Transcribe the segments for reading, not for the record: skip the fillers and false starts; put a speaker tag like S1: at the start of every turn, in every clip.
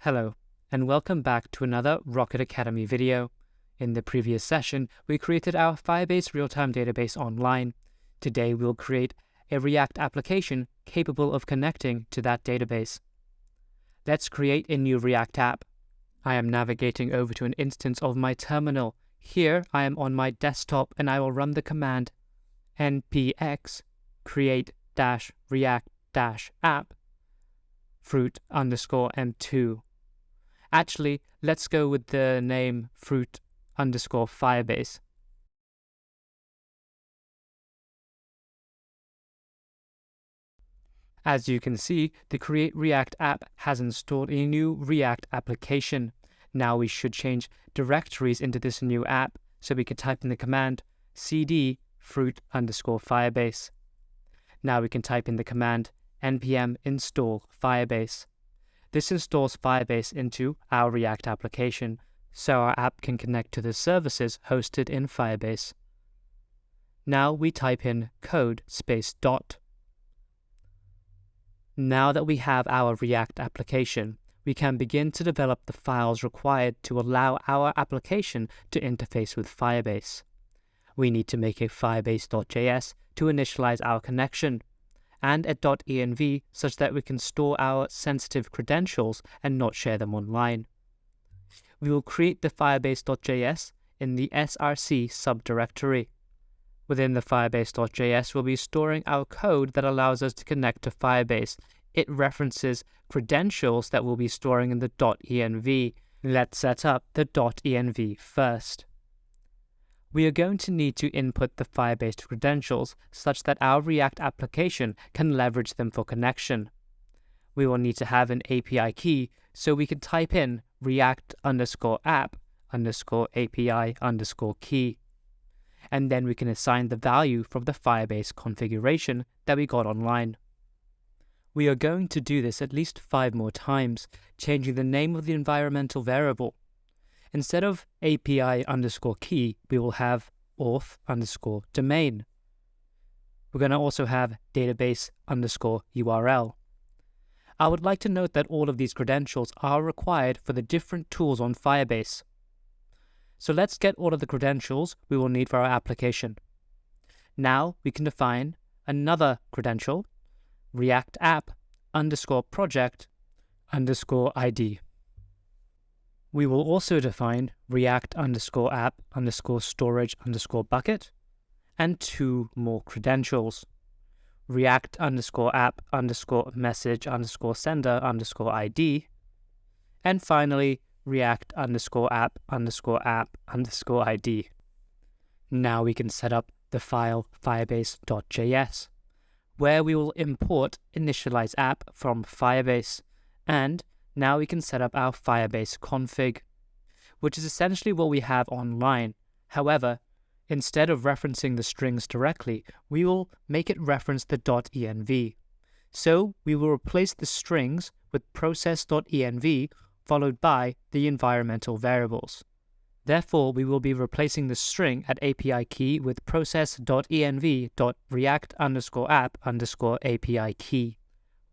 S1: Hello, and welcome back to another Rocket Academy video. In the previous session, we created our Firebase real-time database online. Today, we'll create a React application capable of connecting to that database. Let's create a new React app. I am navigating over to an instance of my terminal. Here, I am on my desktop, and I will run the command npx create-react-app fruit_m2. Actually, let's go with the name fruit_Firebase. As you can see, the Create React app has installed a new React application. Now we should change directories into this new app, so we can type in the command cd fruit_Firebase. Now we can type in the command npm install Firebase. This installs Firebase into our React application, so our app can connect to the services hosted in Firebase. Now we type in code space dot. Now that we have our React application, we can begin to develop the files required to allow our application to interface with Firebase. We need to make a firebase.js to initialize our connection, and a .env such that we can store our sensitive credentials and not share them online. We will create the firebase.js in the src subdirectory. Within the firebase.js, we'll be storing our code that allows us to connect to Firebase. It references credentials that we'll be storing in the .env. Let's set up the .env first. We are going to need to input the Firebase credentials such that our React application can leverage them for connection. We will need to have an API key, so we can type in react_app_API_key. And then we can assign the value from the Firebase configuration that we got online. We are going to do this at least 5 more times, changing the name of the environmental variable. Instead of API_key, we will have auth_domain. We're going to also have database_URL. I would like to note that all of these credentials are required for the different tools on Firebase. So let's get all of the credentials we will need for our application. Now we can define another credential, react_project_id. We will also define react_app_storage_bucket and 2 more credentials, react_app_message_sender_id, and finally react_app_app_id. Now we can set up the file firebase.js, where we will import initialize app from Firebase, and now we can set up our Firebase config, which is essentially what we have online. However, instead of referencing the strings directly, we will make it reference the .env. So we will replace the strings with process.env followed by the environmental variables. Therefore, we will be replacing the string at API key with process.env.react_app_API key.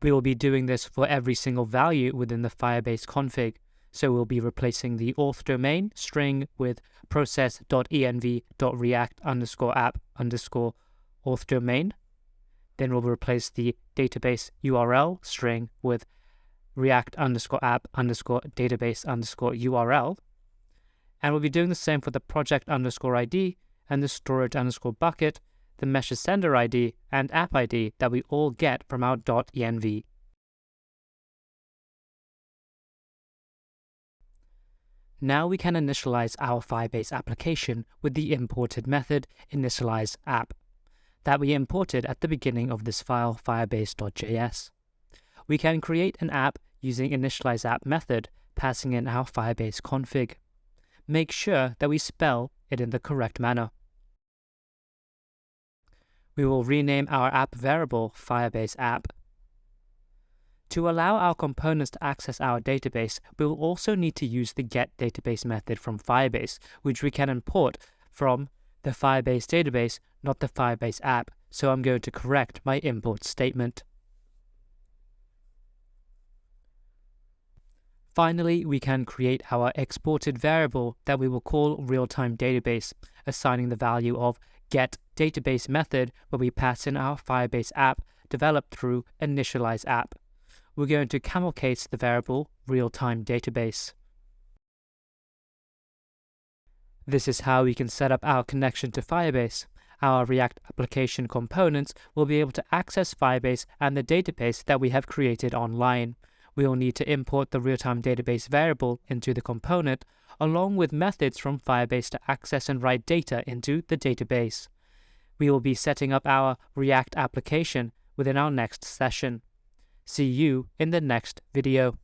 S1: We will be doing this for every single value within the Firebase config. So we'll be replacing the auth domain string with process.env.react_app_auth domain. Then we'll replace the database URL string with react_app_database_URL. And we'll be doing the same for the project_ID and the storage_bucket, the message sender ID and app ID that we all get from our .env. Now we can initialize our Firebase application with the imported method initializeApp that we imported at the beginning of this file firebase.js. We can create an app using initializeApp method, passing in our Firebase config. Make sure that we spell it in the correct manner. We will rename our app variable Firebase app. To allow our components to access our database, we will also need to use the getDatabase method from Firebase, which we can import from the Firebase database, not the Firebase app, so I'm going to correct my import statement. Finally, we can create our exported variable that we will call real-time database, assigning the value of getDatabase method where we pass in our Firebase app developed through initializeApp. We're going to camel case the variable real-time database. This is how we can set up our connection to Firebase. Our React application components will be able to access Firebase and the database that we have created online. We will need to import the real-time database variable into the component, along with methods from Firebase to access and write data into the database. We will be setting up our React application within our next session. See you in the next video.